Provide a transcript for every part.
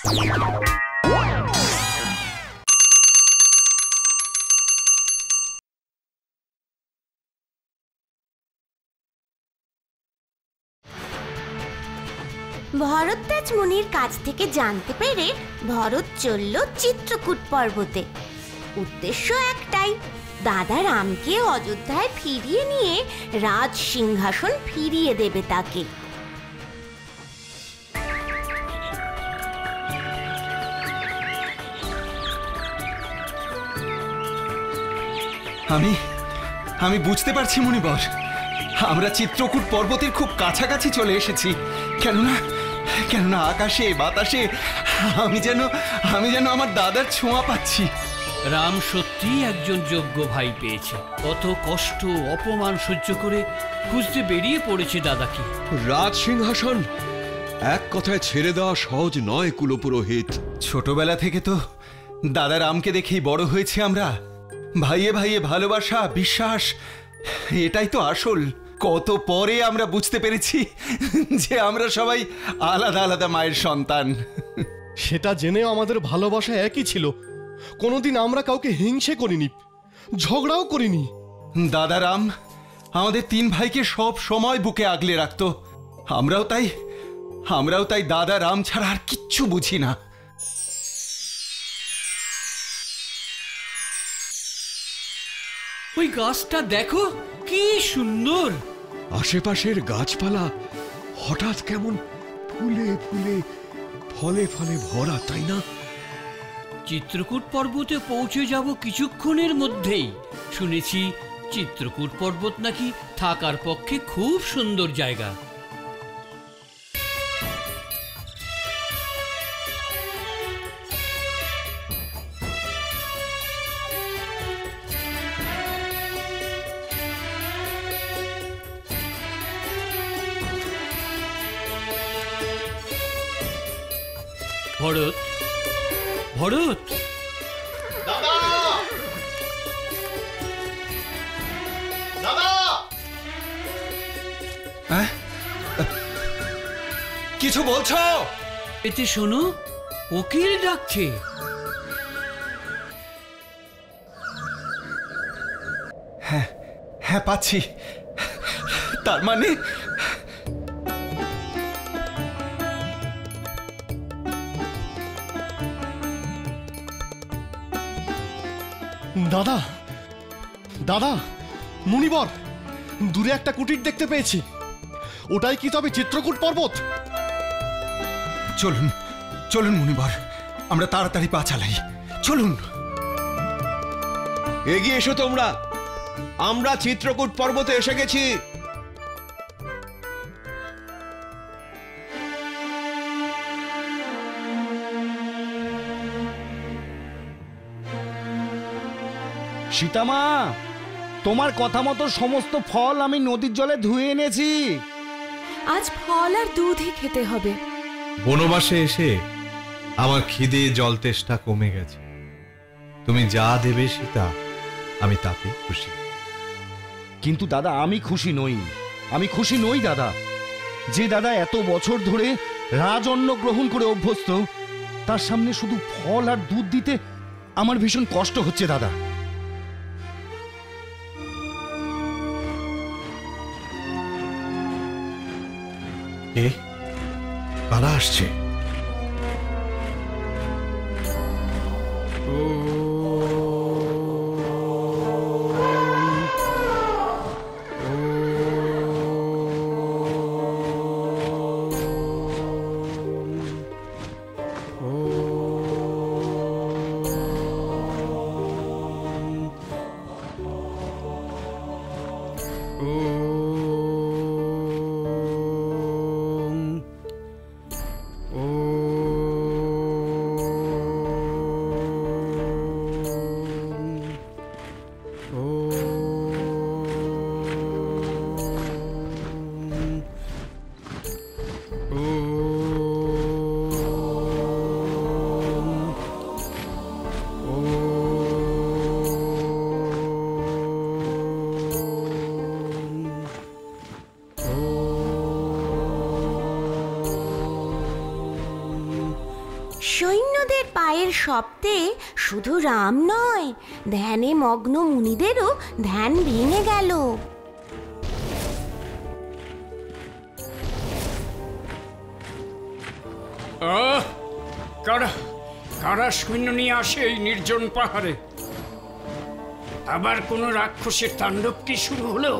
ভরদ্বাজ মুনির কাছ থেকে জানতে পেরে ভরত চলল চিত্রকূট পর্বতে। উদ্দেশ্য একটাই, দাদা রামকে অযোধ্যায় ফিরিয়ে নিয়ে রাজ সিংহাসন ফিরিয়ে দেবে তাকে। আমি বুঝতে পারছি মুনিবর, আমরা চিত্রকূট পর্বতের খুব কাছাকাছি চলে এসেছি। কেননা আকাশে বাতাসে আমি যেন আমার দাদার ছোঁয়া পাচ্ছি। রাম সত্যি একজন যোগ্য ভাই পেয়েছে। কত কষ্ট অপমান সহ্য করে খুঁজতে বেরিয়ে পড়েছে দাদাকে। রাজ সিংহাসন এক কথায় ছেড়ে দেওয়া সহজ নয় কুলপুরোহিত। ছোটবেলা থেকে তো দাদা রামকে দেখেই বড় হয়েছে আমরা। ভাইয়ে ভাইয়ে ভালোবাসা, বিশ্বাস, এটাই তো আসল। কত পরে আমরা বুঝতে পেরেছি যে আমরা সবাই আলাদা আলাদা মায়ের সন্তান। সেটা জেনেও আমাদের ভালোবাসা একই ছিল। কোনোদিন আমরা কাউকে হিংসে করিনি, ঝগড়াও করিনি। দাদা রাম আমাদের তিন ভাইকে সব সময় বুকে আগলে রাখতো। আমরাও তাই দাদা রাম ছাড়া আর কিচ্ছু বুঝি না। ওই গাছটা দেখো কি সুন্দর। আশেপাশের গাছপালা হঠাৎ কেমন ফুলে ফুলে ফলে ফলে ভরা, তাই না? চিত্রকূট পর্বতে পৌঁছে যাব কিছুক্ষণের মধ্যেই। শুনেছি চিত্রকূট পর্বত নাকি থাকার পক্ষে খুব সুন্দর জায়গা। ভরত, ভরত, দাদা, দাদা, কিছু বলছো? এতে শোনো, উকিল ডাকছে। হ্যাঁ পাচ্ছি। তার মানে দাদা, দাদা, মুনিবর, দূরে একটা কুটির দেখতে পেয়েছি। ওটাই কি তবে চিত্রকূট পর্বত? চলুন চলুন মুনিবর, আমরা তাড়াতাড়ি পা চালাই। চলুন, এগিয়ে এসো তোমরা, আমরা চিত্রকূট পর্বতে এসে গেছি। সীতামা, তোমার কথা মতো সমস্ত ফল আমি নদীর জলে ধুয়ে এনেছি। আজ ফল আর দুধই খেতে হবে। বনবাসে এসে আমার খিদে জল তেষ্টা কমে গেছে। তুমি যা দেবে সীতা, আমি তাতে খুশি। কিন্তু দাদা, আমি খুশি নই দাদা। যে দাদা এত বছর ধরে রাজঅন্ন গ্রহণ করে অভ্যস্ত, তার সামনে শুধু ফল আর দুধ দিতে আমার ভীষণ কষ্ট হচ্ছে দাদা। কারা আসছে? সৈন্যদের পায়ের শব্দে শুধু রাম নয়, ধ্যানে মগ্ন মুনিদেরও ধ্যান ভেঙে গেল। কারা কারা সৈন্য নিয়ে আসে এই নির্জন পাহাড়ে? আবার কোনো রাক্ষসের তাণ্ডব কি শুরু হলো?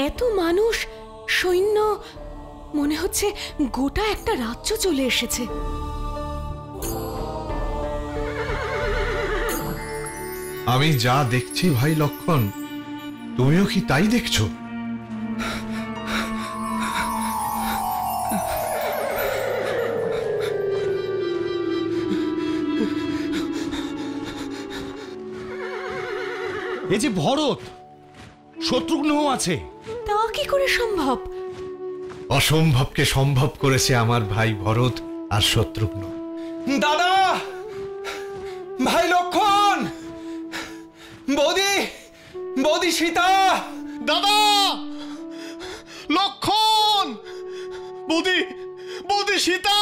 এত মানুষ, সৈন্য, মনে হচ্ছে গোটা একটা রাজ্য চলে এসেছে। আমি যা দেখছি ভাই লক্ষণ, তুমিও কি তাই দেখছো? এই যে ভরত, শত্রুঘ্নও আছে। তা কি করে সম্ভব? অসম্ভবকে সম্ভব করেছে আমার ভাই ভরত আর শত্রুঘ্ন। দাদা, ভাই লক্ষণ, বৌদি, বৌদি সীতা, দাদা, লক্ষণ, বৌদি, বৌদি সীতা।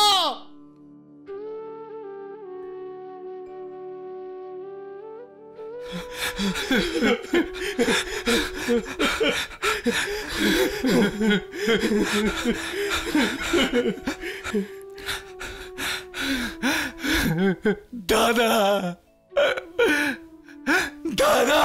দাদা, দাদা,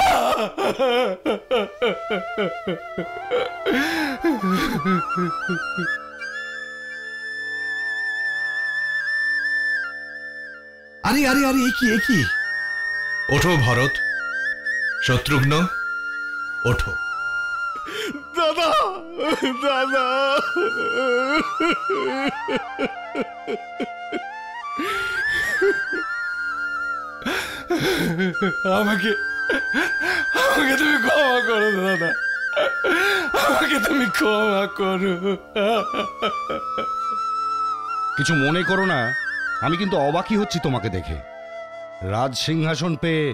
আরে আরে আরে, এ কি? ওঠো ভরত, শত্রুঘ্ন, ওঠো। দাদা, দাদা, আমাকে আমাকে তুমি ক্ষমা করো দাদা, আমাকে তুমি ক্ষমা করো। কিছু মনে করো না, আমি কিন্তু অবাকই হচ্ছি তোমাকে দেখে। রাজ সিংহাসন পেয়ে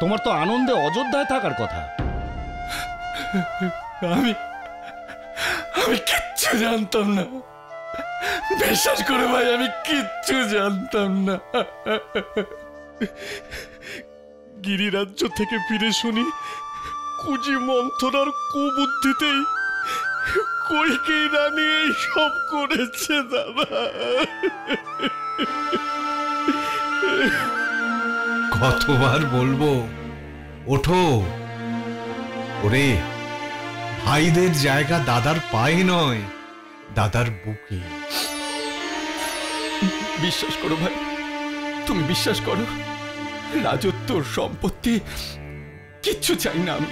তোমার তো আনন্দে অযোধ্যায় থাকার কথা। আমি কিচ্ছু জানতাম না, বিশ্বাস করে ভাই, আমি কিচ্ছু জানতাম না। গিরিরাজ্য থেকে ফিরে শুনি কুজি মন্থরার কুবুদ্ধিতেই কইকেই রানী এই সব করেছে। দাদা, কতবার বলবো, ওঠো। ওরে, ভাইদের জায়গা দাদার পায়ে নয়, দাদার বুকে। বিশ্বাস করো ভাই, তুমি বিশ্বাস করো, রাজত্ব, সম্পত্তি কিচ্ছু চাই না আমি।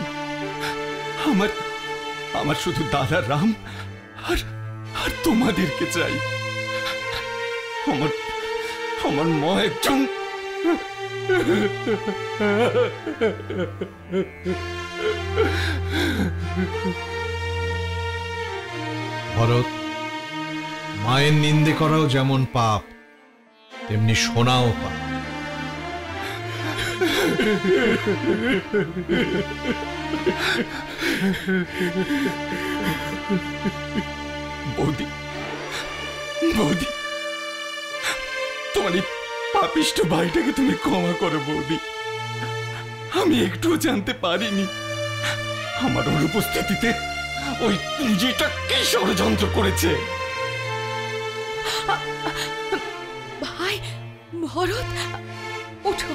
আমার শুধু দাদা রাম আর তোমাদেরকে চাই। আমার মা একজন ভরত, মায়ের নিন্দে করাও যেমন পাপ, তেমনি শোনাও পাপ। বৌদি, বৌদি, তোমার এই পাপিষ্ঠ ভাইটাকে তুমি ক্ষমা করো বৌদি। আমি একটুও জানতে পারিনি আমার অনুপস্থিতিতে ওই কুঞ্জিটা কি ষড়যন্ত্র করেছে। ভাই ভরত, ওঠো,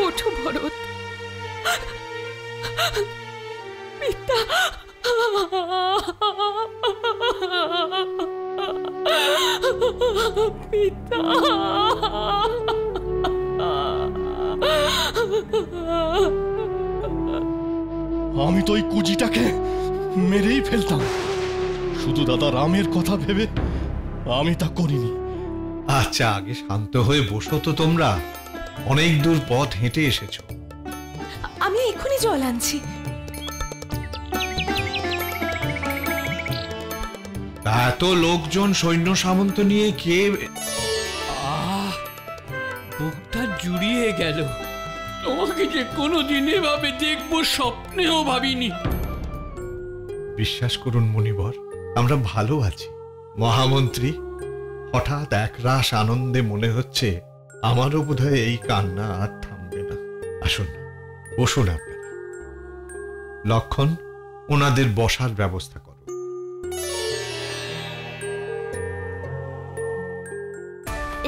ওঠো ভরত। পিতা, পিতা, আমি তো ওই কুজিটাকে মেরেই ফেলতাম, শুধু দাদা রামের কথা ভেবে আমি তা করিনি। আচ্ছা, আগে শান্ত হয়ে বসো তো তোমরা, অনেক দূর পথ হেঁটে এসেছো। আমি এক্ষুনি জল আনছি। এত লোকজন, সৈন্য সামন্ত নিয়ে কে? বুকটা জুড়িয়ে গেল। তোমাকে যে কোনোদিন এভাবে দেখবো স্বপ্নেও ভাবিনি। বিশ্বাস করুন মুনিবর, আমরা ভালো আছি। মহামন্ত্রী, হঠাৎ একরাশ আনন্দে মনে হচ্ছে আমারও বোধহয় এই কান্না আর থামবে না। আসুন, বসুন আপনারা। লক্ষণ, ওনাদের বসার ব্যবস্থা করো।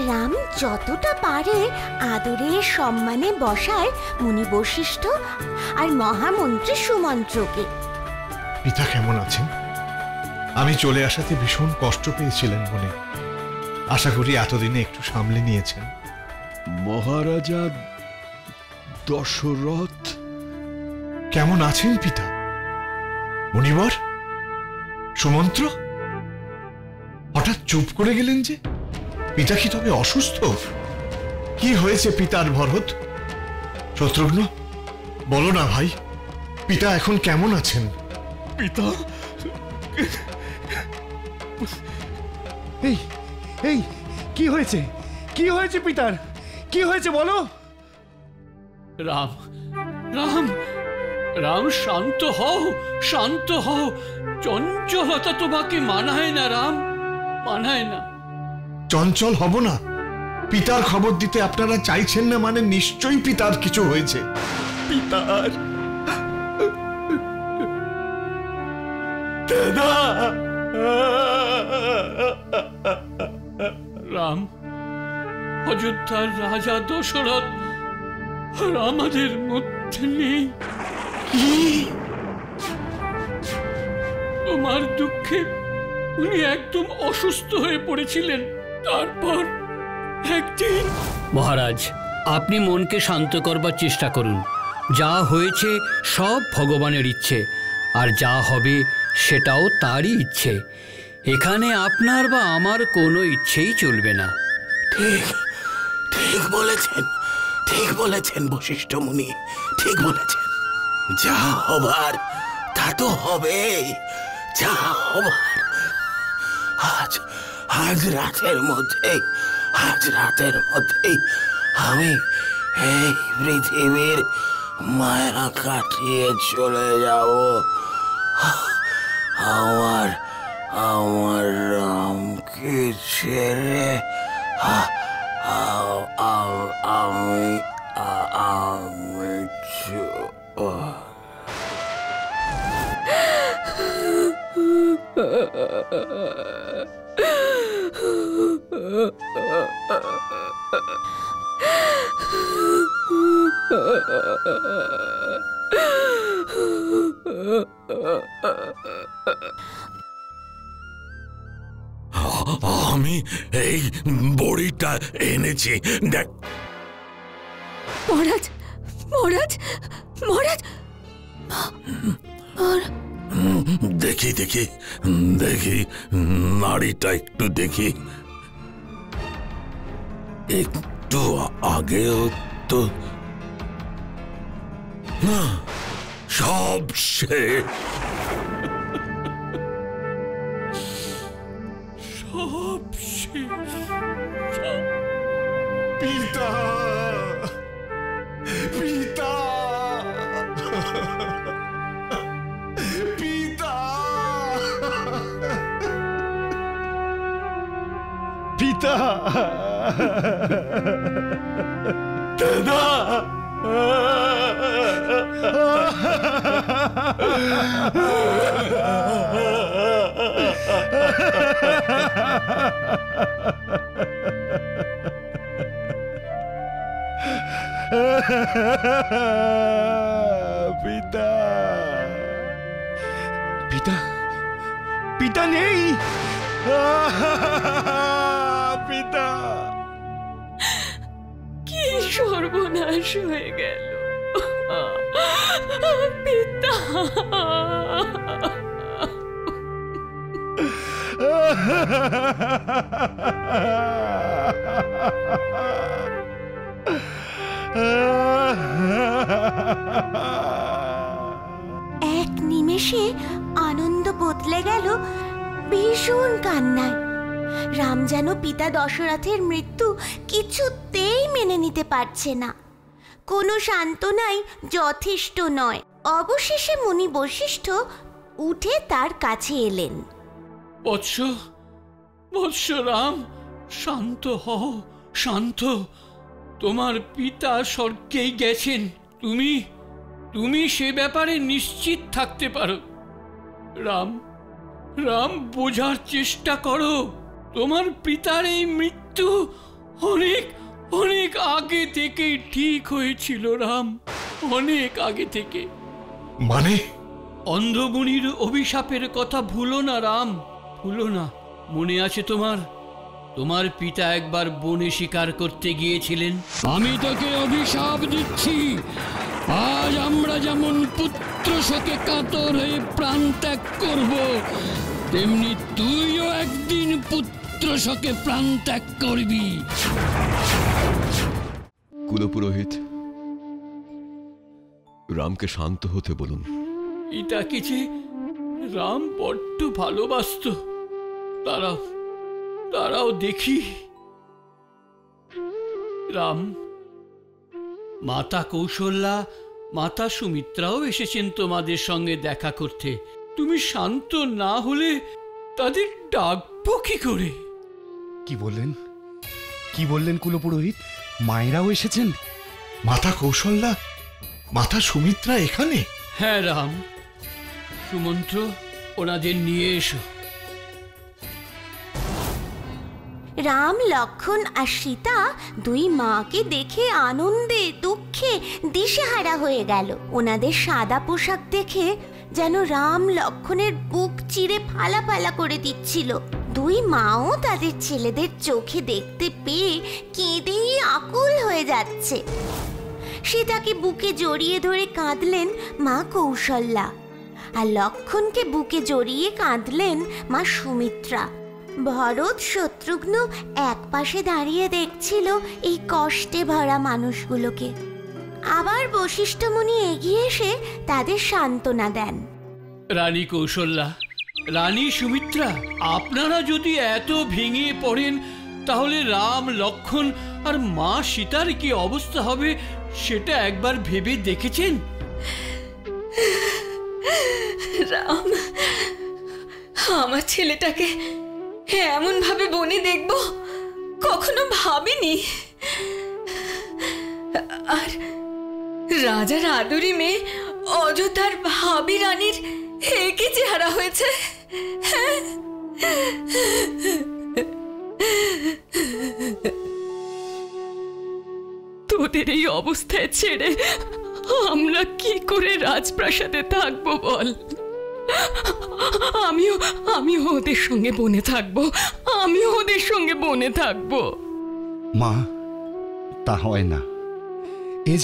রাম যতটা পারে আদরে সম্মানে বসায় মুনি বশিষ্ঠ আর মহামন্ত্রী সুমন্ত্রকে। পিতা কেমন আছেন? আমি চলে আসাতে ভীষণ কষ্ট পেয়েছিলেন মনে। আশা করি এতদিনে একটু সামলে নিয়েছেন। মহারাজা দশরথ কেমন আছেন পিতা? মুনিবর, সুমন্ত্র, হঠাৎ চুপ করে গেলেন যে? পিতা কি তবে অসুস্থ? কি হয়েছে পিতার ভরত? শত্রুঘ্ন, বলো না ভাই, পিতা এখন কেমন আছেন? পিতা, এই এই কি হয়েছে? কি হয়েছে পিতার? কি হয়েছে বলো? রাম, রাম, রাম, শান্ত হও, শান্ত হও। চঞ্চলতা তোমাকে মানায় না রাম, মানায় না। চঞ্চল হব না? পিতার খবর দিতে আপনারা চাইছেন না মানে নিশ্চয়ই পিতার কিছু হয়েছে। পিতার দাদা। রাম, অযোধ্যার রাজা দশরথ আর আমাদের মধ্যে নেই। তোমার দুঃখে উনি একদম অসুস্থ হয়ে পড়েছিলেন। তারপর একদিন। মহারাজ, আপনি মনকে শান্ত করবার চেষ্টা করুন। যা হয়েছে সব ভগবানের ইচ্ছে, আর যা হবে সেটাও তারই ইচ্ছে। এখানে আপনার বা আমার কোনো ইচ্ছেই চলবে না। ঠিক ঠিক বলেছেন, ঠিক বলেছেন বশিষ্ঠ মুনি, ঠিক বলেছেন। যা হবার তা তো হবেই, যা হবার। আজ আজ রাতের মধ্যেই আমি এই পৃথিবীর মায়া কাটিয়ে চলে যাব। আমার রামকে ছেড়ে আমি এই বড়িটা এনেছি, দেখ। মহারাজ, মহারাজ, মহারাজ। দেখি দেখি দেখি, নাড়িটা একটু দেখি। একটু আগেও তো না, সব শেষ। সব শেষ। পিতা, পিতা, পিতা, পিতা, দাদা। পিতা, পিতা, পিতা নেই। পিতা, কি সর্বনাশ হয়ে গেল পিতা। এক নিমেষে আনন্দ বদলে গেল ভীষণ কান্নায়। রাম যেন পিতা দশরথের মৃত্যু কিছুতেই মেনে মেনে নিতে পারছে না। কোনো সান্ত্বনাই যথেষ্ট নয়। অবশেষে মুনি বশিষ্ঠ উঠে তার কাছে এলেন। বৎস বৎস রাম, শান্ত হও, শান্ত। তোমার পিতা স্বর্গেই গেছেন, তুমি সে ব্যাপারে নিশ্চিত থাকতে পারো। রাম রাম, বোঝার চেষ্টা করো। তোমার পিতার এই মৃত্যু অনেক অনেক আগে থেকেই ঠিক হয়েছিল রাম, অনেক আগে থেকে। মানে? অন্ধমুনির অভিশাপের কথা ভুলো না রাম, ভুলো না। মনে আছে তোমার পিতা একবার বনে শিকার করতে গিয়েছিলেন। আমি তোকে অভিশাপ দিচ্ছি, আজ আমরা যেমন পুত্র শোকে কাতর হয়ে প্রাণ ত্যাগ করব, তেমনি তুইও একদিন পুত্র শোকে প্রাণ ত্যাগ করবি। কুলপুরোহিত, রামকে শান্ত হতে বলুন। পিতাকে যে রাম বড্ড ভালোবাসত, তারাও দেখি। রাম, মাতা কৌশল্যা, মাতা সুমিত্রাও এসেছেন তোমাদের সঙ্গে দেখা করতে। তুমি শান্ত না হলে তাদের ডাকবো কি করে? কি বললেন কুলপুরোহিত? মায়েরাও এসেছেন? মাতা কৌশল্যা, মাতা সুমিত্রা এখানে? হ্যাঁ রাম, সুমন্ত্র, ওনাদের নিয়ে এসো। রাম, লক্ষণ আর সীতা দুই মাকে দেখে আনন্দে দুঃখে দিশেহারা হয়ে গেল। ওনাদের সাদা পোশাক দেখে যেন রাম লক্ষণের বুক চিরে ফালা ফালা করে দিচ্ছিল। দুই মাও তাদের ছেলেদের চোখে দেখতে পেয়ে কেঁদেই আকুল হয়ে যাচ্ছে। সীতাকে বুকে জড়িয়ে ধরে কাঁদলেন মা কৌশল্যা, আর লক্ষণকে বুকে জড়িয়ে কাঁদলেন মা সুমিত্রা। ভরত শত্রুঘ্ন এক পাশে দাঁড়িয়ে দেখছিল এই কষ্টে ভরা মানুষগুলোকে। আবার বশিষ্ঠ মুনি এগিয়ে এসে তাদের সান্ত্বনা দেন। রানী কৌশল্যা, রানী সুমিত্রা, আপনারা যদি এত ভেঙে পড়েন তাহলে রাম, লক্ষণ আর মা সীতার কি অবস্থা হবে সেটা একবার ভেবে দেখেছেন? রাম, আমার ছেলেটাকে এমন ভাবে বনে দেখব কখনো ভাবিনি। আর রাজার আদরি মেয়ে অযোধ্যার ভাবি রানীর একই চেহারা হয়েছে। তোদের এই অবস্থায় ছেড়ে আমরা কি করে রাজপ্রাসাদে থাকবো বল? আমিও ওদের সঙ্গে বনে থাকবো, মা, তা হয় না। এ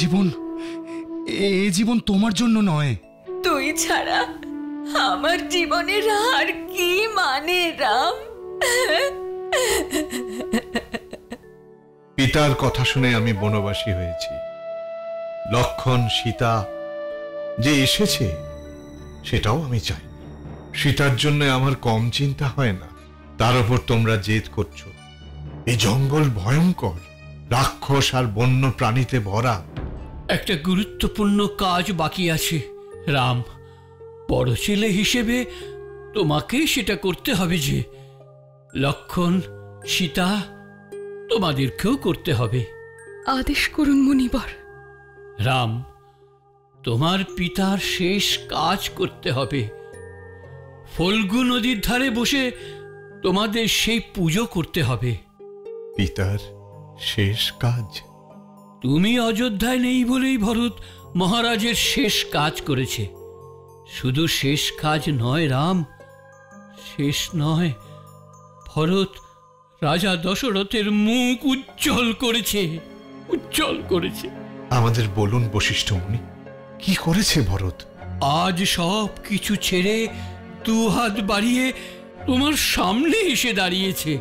জীবন তোমার জন্য নয়। তুই ছাড়া আমার জীবনের আর কি মানে রাম? পিতার কথা শুনে আমি বনবাসী হয়েছি। লক্ষণ, সীতা যে এসেছে সেটাও আমি চাই। সীতার জন্য আমার কম চিন্তা হয় না। তার উপর তোমরা জেদ করছো। এই জঙ্গল ভয়ঙ্কর, রাক্ষস আর বন্য প্রাণীতে ভরা। একটা গুরুত্বপূর্ণ কাজ বাকি আছে রাম। বড় ছেলে হিসেবে তোমাকেই সেটা করতে হবে। যে লক্ষণ, সীতা, তোমাদেরকেও করতে হবে। আদেশ করুন মুনিবর। রাম, তোমার পিতার শেষ কাজ করতে হবে। ফল্গু নদীর ধারে বসে তোমাদের সেই পুজো করতে হবে। পিতার শেষ কাজ? তুমি অযোধ্যায় নেই বলেই ভরত মহারাজের শেষ কাজ করেছে। শুধু শেষ কাজ নয় রাম, শেষ নয়, ভরত রাজা দশরথের মুখ উজ্জ্বল করেছে। আমাদের বলুন বশিষ্ঠ মুনি, কি করেছে ভরত? আজ সব কিছু ছেড়ে দু হাত বাড়িয়ে তোমার সামনে এসে দাঁড়িয়েছে।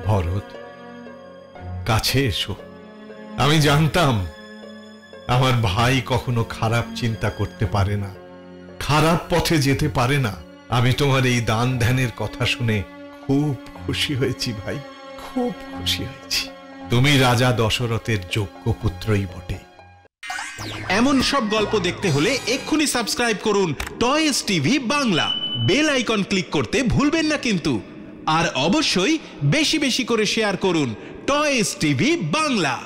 ভরত, কাছে এসো। আমি জানতাম আমার ভাই কখনো খারাপ চিন্তা করতে পারে না, খারাপ পথে যেতে পারে না। আমি তোমার এই দান ধ্যানের কথা শুনে খুব খুশি হয়েছি ভাই, খুব খুশি হয়েছি। তুমি রাজা দশরথের যোগ্য পুত্রই বটে। এমন সব গল্প দেখতে হলে এক্ষুনি সাবস্ক্রাইব করুন Toys TV Bangla. Bell icon click করতে ভুলবেন না কিন্তু। আর অবশ্যই বেশি বেশি করে শেয়ার করুন টয়েস টিভি বাংলা।